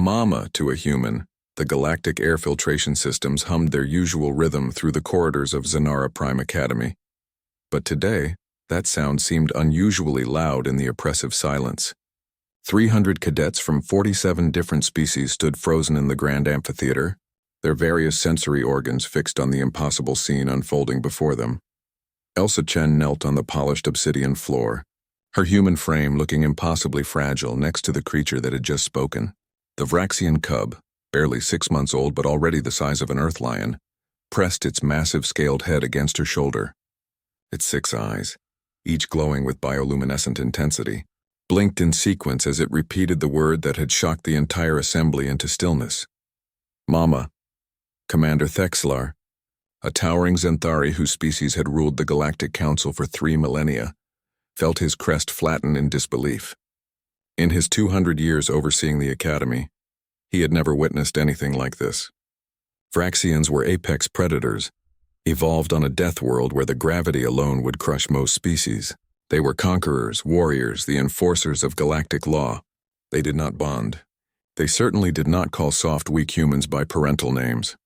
Mama to a human, the galactic air filtration systems hummed their usual rhythm through the corridors of Zanara Prime Academy. But today, that sound seemed unusually loud in the oppressive silence. 300 cadets from 47 different species stood frozen in the grand amphitheater, their various sensory organs fixed on the impossible scene unfolding before them. Elsa Chen knelt on the polished obsidian floor, her human frame looking impossibly fragile next to the creature that had just spoken. The Vraxian cub, barely 6 months old but already the size of an earth lion, pressed its massive scaled head against her shoulder. Its 6 eyes, each glowing with bioluminescent intensity, blinked in sequence as it repeated the word that had shocked the entire assembly into stillness. Mama. Commander Thexlar, a towering Xanthari whose species had ruled the Galactic Council for 3 millennia, felt his crest flatten in disbelief. In his 200 years overseeing the Academy, he had never witnessed anything like this. Vraxians were apex predators, evolved on a death world where the gravity alone would crush most species. They were conquerors, warriors, the enforcers of galactic law. They did not bond. They certainly did not call soft, weak humans by parental names.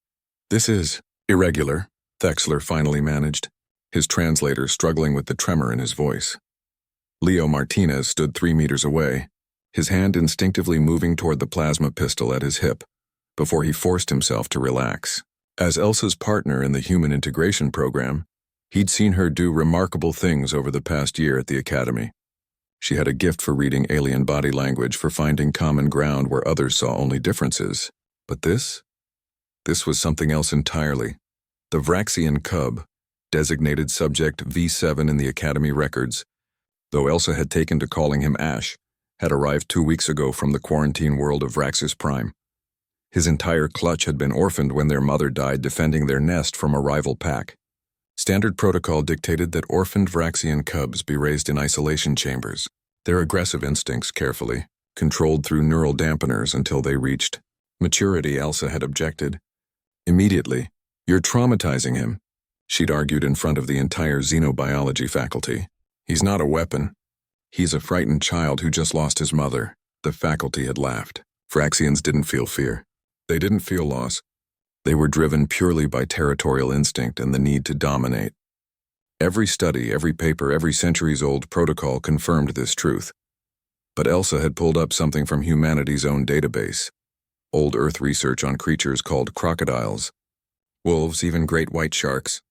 "This is irregular," Thexler finally managed, his translator struggling with the tremor in his voice. Leo Martinez stood 3 meters away, his hand instinctively moving toward the plasma pistol at his hip, before he forced himself to relax. As Elsa's partner in the human integration program, he'd seen her do remarkable things over the past year at the Academy. She had a gift for reading alien body language, for finding common ground where others saw only differences. But this was something else entirely. The Vraxian cub, designated Subject V7 in the Academy records, though Elsa had taken to calling him Ash, had arrived 2 weeks ago from the quarantine world of Vraxis Prime. His entire clutch had been orphaned when their mother died defending their nest from a rival pack. Standard protocol dictated that orphaned Vraxian cubs be raised in isolation chambers, their aggressive instincts carefully controlled through neural dampeners until they reached maturity. Elsa had objected. "Immediately, you're traumatizing him," she'd argued in front of the entire xenobiology faculty. "He's not a weapon. He's a frightened child who just lost his mother." The faculty had laughed. Vraxians didn't feel fear. They didn't feel loss. They were driven purely by territorial instinct and the need to dominate. Every study, every paper, every centuries-old protocol confirmed this truth. But Elsa had pulled up something from humanity's own database. Old Earth research on creatures called crocodiles, wolves, even great white sharks.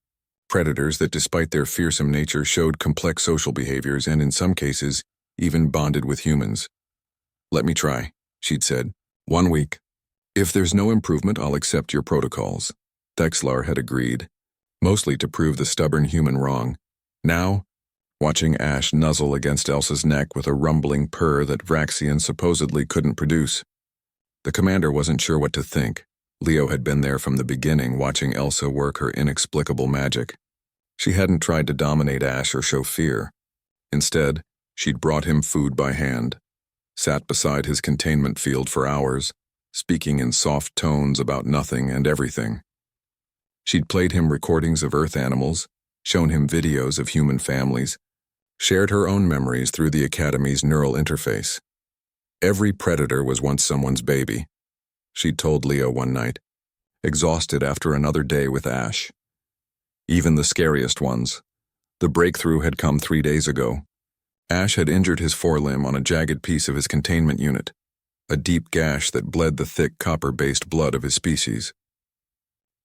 Predators that, despite their fearsome nature, showed complex social behaviors and, in some cases, even bonded with humans. "Let me try," she'd said. "1 week. If there's no improvement, I'll accept your protocols." Thexlar had agreed, mostly to prove the stubborn human wrong. Now, watching Ash nuzzle against Elsa's neck with a rumbling purr that Vraxian supposedly couldn't produce, the commander wasn't sure what to think. Leo had been there from the beginning, watching Elsa work her inexplicable magic. She hadn't tried to dominate Ash or show fear. Instead, she'd brought him food by hand, sat beside his containment field for hours, speaking in soft tones about nothing and everything. She'd played him recordings of Earth animals, shown him videos of human families, shared her own memories through the Academy's neural interface. Every predator was once someone's baby, she'd told Leo one night, exhausted after another day with Ash. Even the scariest ones. The breakthrough had come 3 days ago. Ash had injured his forelimb on a jagged piece of his containment unit, a deep gash that bled the thick copper-based blood of his species.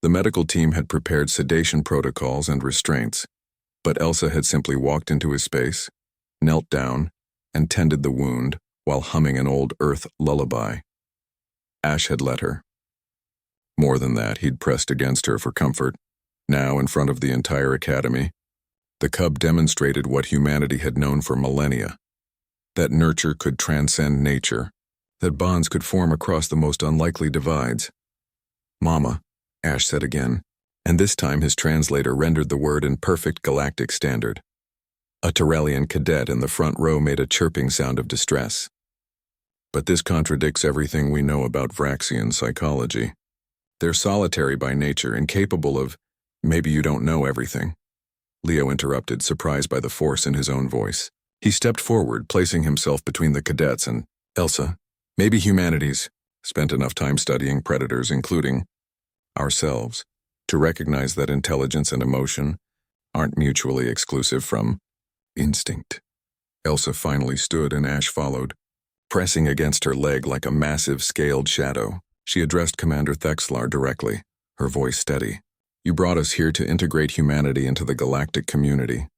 The medical team had prepared sedation protocols and restraints, but Elsa had simply walked into his space, knelt down, and tended the wound while humming an old Earth lullaby. Ash had let her. More than that, he'd pressed against her for comfort. Now, in front of the entire Academy, the cub demonstrated what humanity had known for millennia, that nurture could transcend nature, that bonds could form across the most unlikely divides. "Mama," Ash said again, and this time his translator rendered the word in perfect galactic standard. A Tyrellian cadet in the front row made a chirping sound of distress. "But this contradicts everything we know about Vraxian psychology. They're solitary by nature, incapable of—" "Maybe you don't know everything," Leo interrupted, surprised by the force in his own voice. He stepped forward, placing himself between the cadets and Elsa. "Maybe humanity's spent enough time studying predators, including ourselves, to recognize that intelligence and emotion aren't mutually exclusive from instinct. Elsa finally stood and Ash followed. Pressing against her leg like a massive scaled shadow, she addressed Commander Thexlar directly, her voice steady. You brought us here to integrate humanity into the galactic community.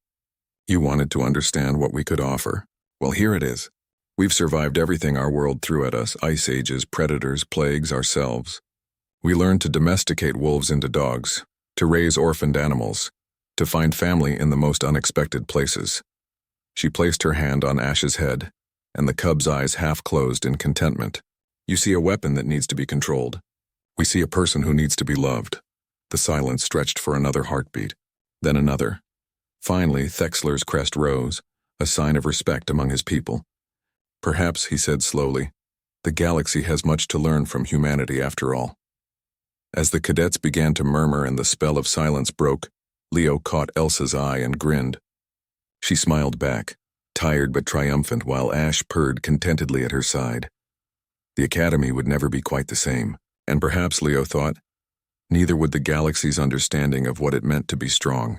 You wanted to understand what we could offer. Well, here it is. We've survived everything our world threw at us: ice ages, predators, plagues, ourselves. We learned to domesticate wolves into dogs, to raise orphaned animals, to find family in the most unexpected places. She placed her hand on Ash's head, and the cub's eyes half closed in contentment. You see a weapon that needs to be controlled. We see a person who needs to be loved. The silence stretched for another heartbeat, then another. Finally, Thexler's crest rose, a sign of respect among his people. Perhaps, he said slowly, the galaxy has much to learn from humanity after all. As the cadets began to murmur and the spell of silence broke, Leo caught Elsa's eye and grinned. She smiled back, tired but triumphant, while Ash purred contentedly at her side. The Academy would never be quite the same, and perhaps, Leo thought, neither would the galaxy's understanding of what it meant to be strong.